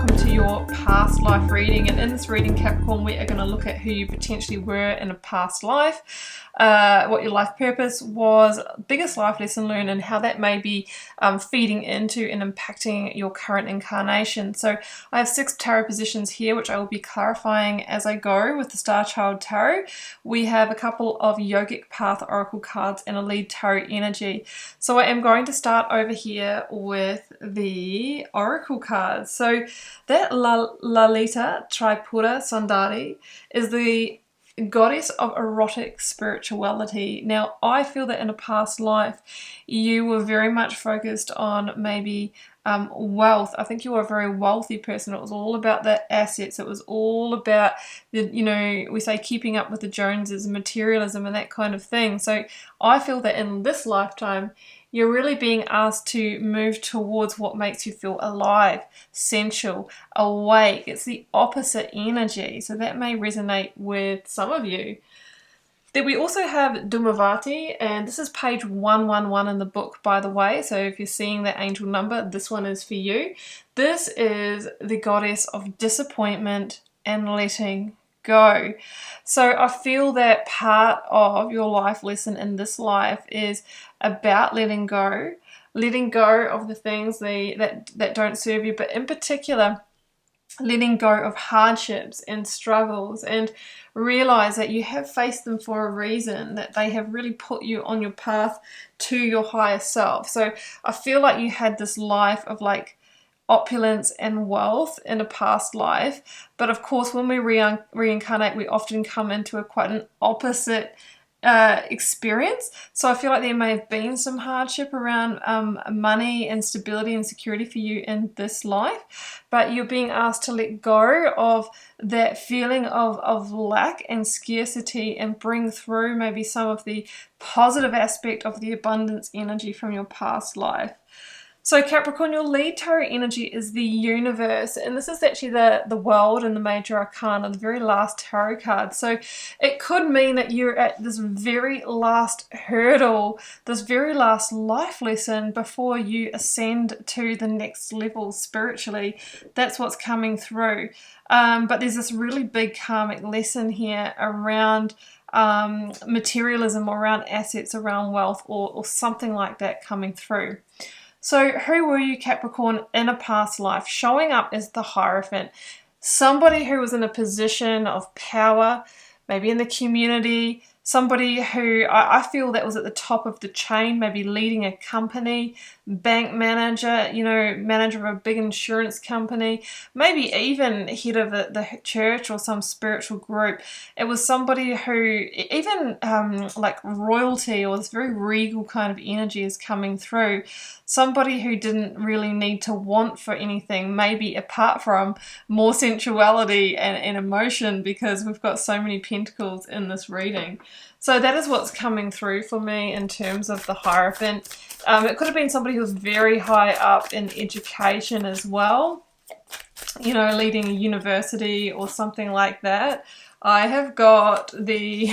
welcome to your past life reading. And in this reading, Capricorn, we are going to look at who you potentially were in a past life, what your life purpose was, biggest life lesson learned, and how that may be feeding into and impacting your current incarnation. So I have 6 tarot positions here, which I will be clarifying as I go with the Star Child Tarot. We have a couple of yogic path oracle cards and a lead tarot energy. So I am going to start over here with the oracle cards. So that Lalita Tripura Sundari is the goddess of erotic spirituality. Now, I feel that in a past life, you were very much focused on maybe wealth. I think you were a very wealthy person. It was all about the assets. It was all about the, you know, we say keeping up with the Joneses, materialism and that kind of thing. So I feel that in this lifetime, you're really being asked to move towards what makes you feel alive, sensual, awake. It's the opposite energy. So that may resonate with some of you. Then we also have Dhumavati, and this is page 111 in the book, by the way. So if you're seeing that angel number, this one is for you. This is the goddess of disappointment and letting go. So I feel that part of your life lesson in this life is about letting go of the things that don't serve you, but in particular, letting go of hardships and struggles, and realize that you have faced them for a reason, that they have really put you on your path to your higher self. So I feel like you had this life of like opulence and wealth in a past life, but of course when we reincarnate, we often come into quite an opposite experience. So I feel like there may have been some hardship around money and stability and security for you in this life, but you're being asked to let go of that feeling of lack and scarcity and bring through maybe some of the positive aspect of the abundance energy from your past life. So Capricorn, your lead tarot energy is the universe, and this is actually the world and the major arcana, the very last tarot card. So it could mean that you're at this very last hurdle, this very last life lesson before you ascend to the next level spiritually. That's what's coming through. But there's this really big karmic lesson here around materialism, around assets, around wealth, or something like that coming through. So who were you, Capricorn, in a past life? Showing up as the Hierophant, somebody who was in a position of power, maybe in the community, somebody who I feel that was at the top of the chain, maybe leading a company, bank manager, you know, manager of a big insurance company, maybe even head of the church or some spiritual group. It was somebody who, even like royalty or this very regal kind of energy is coming through. Somebody who didn't really need to want for anything, maybe apart from more sensuality and emotion, because we've got so many pentacles in this reading. So that is what's coming through for me in terms of the Hierophant. It could have been somebody who was very high up in education as well, you know, leading a university or something like that. I have got the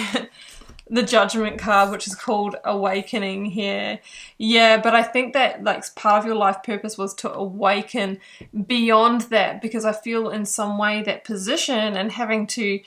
the Judgment card, which is called Awakening here. Yeah, but I think that like part of your life purpose was to awaken beyond that, because I feel in some way that position and having to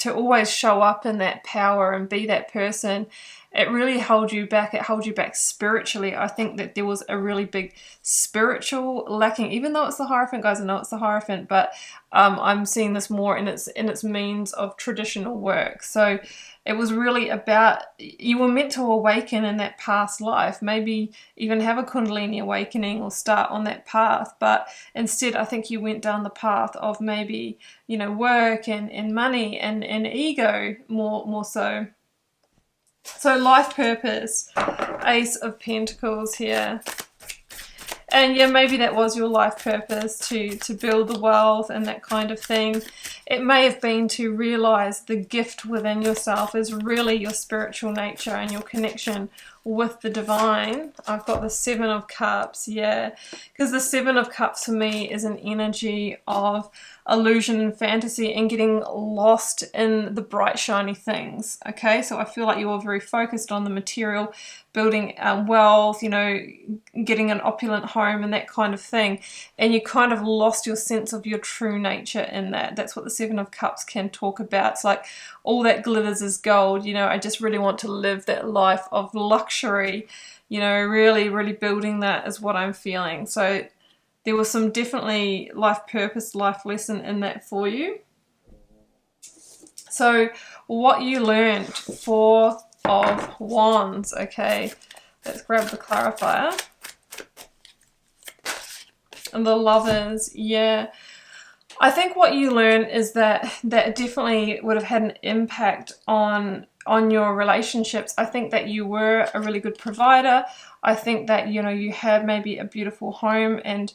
always show up in that power and be that person, it really held you back. It held you back spiritually. I think that there was a really big spiritual lacking, even though it's the Hierophant, guys. I know it's the Hierophant, but I'm seeing this more in its means of traditional work. So it was really about, you were meant to awaken in that past life, maybe even have a Kundalini awakening or start on that path. But instead, I think you went down the path of maybe, you know, work and money and ego more so. So life purpose, Ace of Pentacles here. And yeah, maybe that was your life purpose, to build the wealth and that kind of thing. It may have been to realize the gift within yourself is really your spiritual nature and your connection with the divine, I've got the Seven of Cups, yeah, because the Seven of Cups for me is an energy of illusion and fantasy and getting lost in the bright shiny things. Okay, so I feel like you're very focused on the material, building wealth, you know, getting an opulent home and that kind of thing, and you kind of lost your sense of your true nature in that. That's what the Seven of Cups can talk about. It's like all that glitters is gold, you know, I just really want to live that life of luxury, you know, really building that is what I'm feeling. So there was some definitely life purpose, life lesson in that for you. So what you learned, Four of Wands. Okay, let's grab the clarifier. And the Lovers, yeah. I think what you learn is that definitely would have had an impact on your relationships. I think that you were a really good provider. I think that, you know, you had maybe a beautiful home and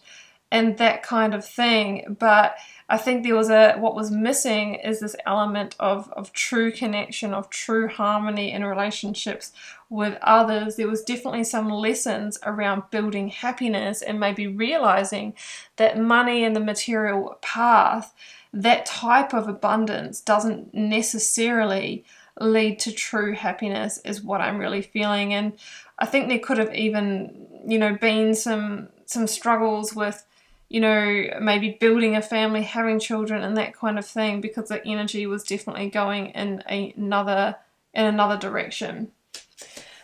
that kind of thing. But I think there was what was missing is this element of true connection, of true harmony in relationships with others. There was definitely some lessons around building happiness and maybe realizing that money and the material path, that type of abundance doesn't necessarily lead to true happiness is what I'm really feeling. And I think there could have even, you know, been some struggles with, you know, maybe building a family, having children and that kind of thing, because the energy was definitely going in another direction.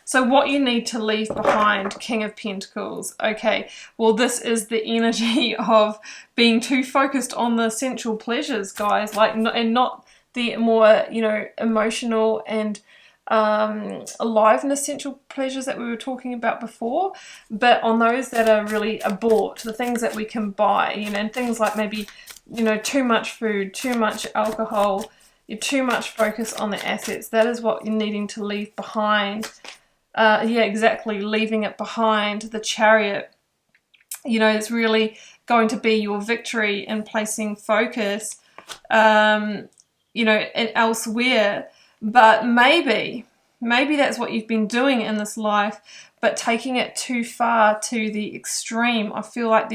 So what you need to leave behind, King of Pentacles. Okay, well, this is the energy of being too focused on the sensual pleasures, guys, like, and not the more, you know, emotional and aliveness sensual pleasures that we were talking about before, but on those that are really bought, the things that we can buy, you know, and things like maybe, you know, too much food, too much alcohol, too much focus on the assets. That is what you're needing to leave behind. Yeah, exactly, leaving it behind. The Chariot, you know, it's really going to be your victory in placing focus, you know, elsewhere. But maybe that's what you've been doing in this life, but taking it too far to the extreme. I feel like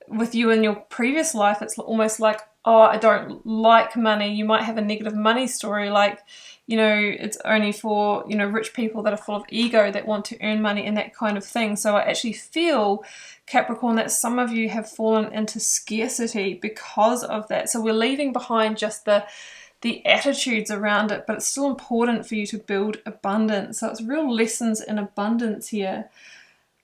with you in your previous life, it's almost like, oh, I don't like money. You might have a negative money story, like, you know, it's only for, you know, rich people that are full of ego that want to earn money and that kind of thing. So I actually feel, Capricorn, that some of you have fallen into scarcity because of that. So we're leaving behind just the attitudes around it, but it's still important for you to build abundance. So it's real lessons in abundance here.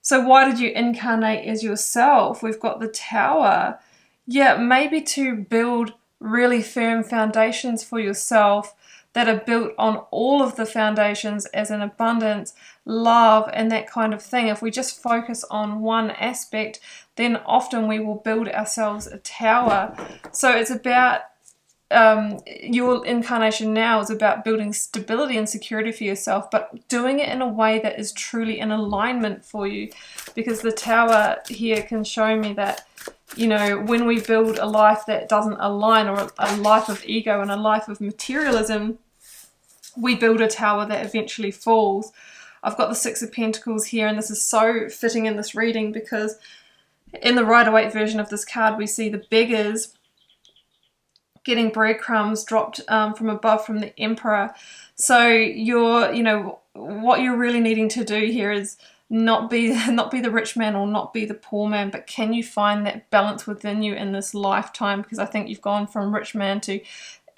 So why did you incarnate as yourself? We've got the Tower. Yeah, maybe to build really firm foundations for yourself that are built on all of the foundations as in abundance, love, and that kind of thing. If we just focus on one aspect, then often we will build ourselves a tower. So it's about your incarnation now is about building stability and security for yourself, but doing it in a way that is truly in alignment for you, because the Tower here can show me that, you know, when we build a life that doesn't align, or a life of ego and a life of materialism, we build a tower that eventually falls. I've got the Six of Pentacles here, and this is so fitting in this reading because in the Rider-Waite version of this card we see the beggars getting breadcrumbs dropped from above from the Emperor. So you know, what you're really needing to do here is not be the rich man or not be the poor man, but can you find that balance within you in this lifetime? Because I think you've gone from rich man to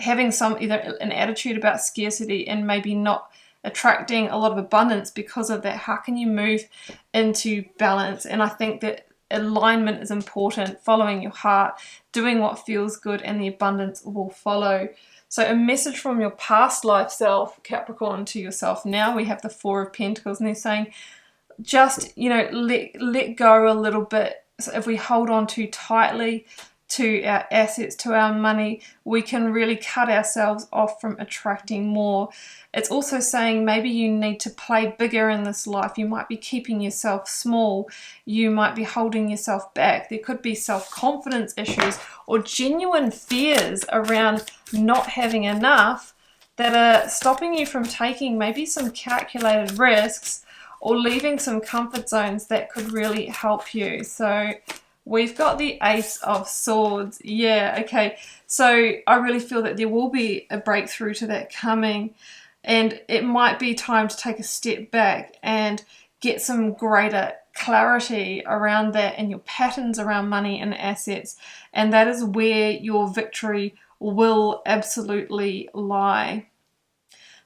having either an attitude about scarcity and maybe not attracting a lot of abundance because of that. How can you move into balance? And I think that alignment is important, following your heart, doing what feels good, and the abundance will follow. So a message from your past life self, Capricorn, to yourself. Now we have the Four of Pentacles, and they're saying, just, you know, let go a little bit. So if we hold on too tightly to our assets, to our money, we can really cut ourselves off from attracting more. It's also saying maybe you need to play bigger in this life. You might be keeping yourself small. You might be holding yourself back. There could be self-confidence issues or genuine fears around not having enough that are stopping you from taking maybe some calculated risks or leaving some comfort zones that could really help you. So we've got the Ace of Swords. Yeah, okay. So I really feel that there will be a breakthrough to that coming, and it might be time to take a step back and get some greater clarity around that and your patterns around money and assets. And that is where your victory will absolutely lie.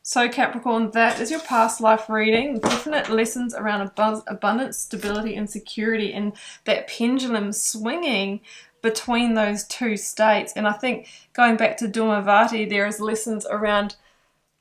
So Capricorn, that is your past life reading. Definite lessons around abundance, stability, and security, and that pendulum swinging between those two states. And I think going back to Dhamavati, there is lessons around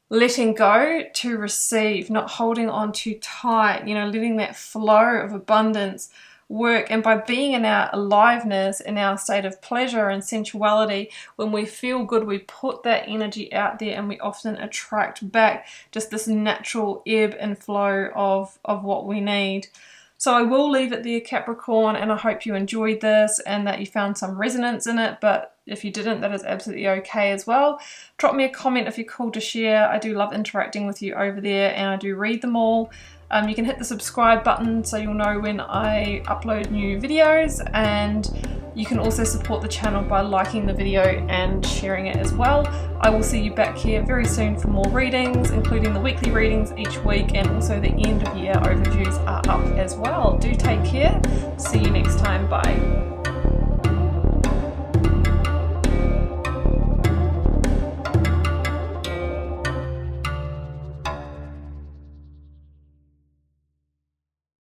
letting go to receive, not holding on too tight, you know, letting that flow of abundance work. And by being in our aliveness, in our state of pleasure and sensuality, when we feel good, we put that energy out there, and we often attract back just this natural ebb and flow of what we need. So I will leave it there, Capricorn, and I hope you enjoyed this and that you found some resonance in it. But if you didn't, that is absolutely okay as well. Drop me a comment if you're called to share. I do love interacting with you over there, and I do read them all. You can hit the subscribe button so you'll know when I upload new videos, and you can also support the channel by liking the video and sharing it as well. I will see you back here very soon for more readings, including the weekly readings each week, and also the end of year overviews are up as well. Do take care. See you next time. Bye.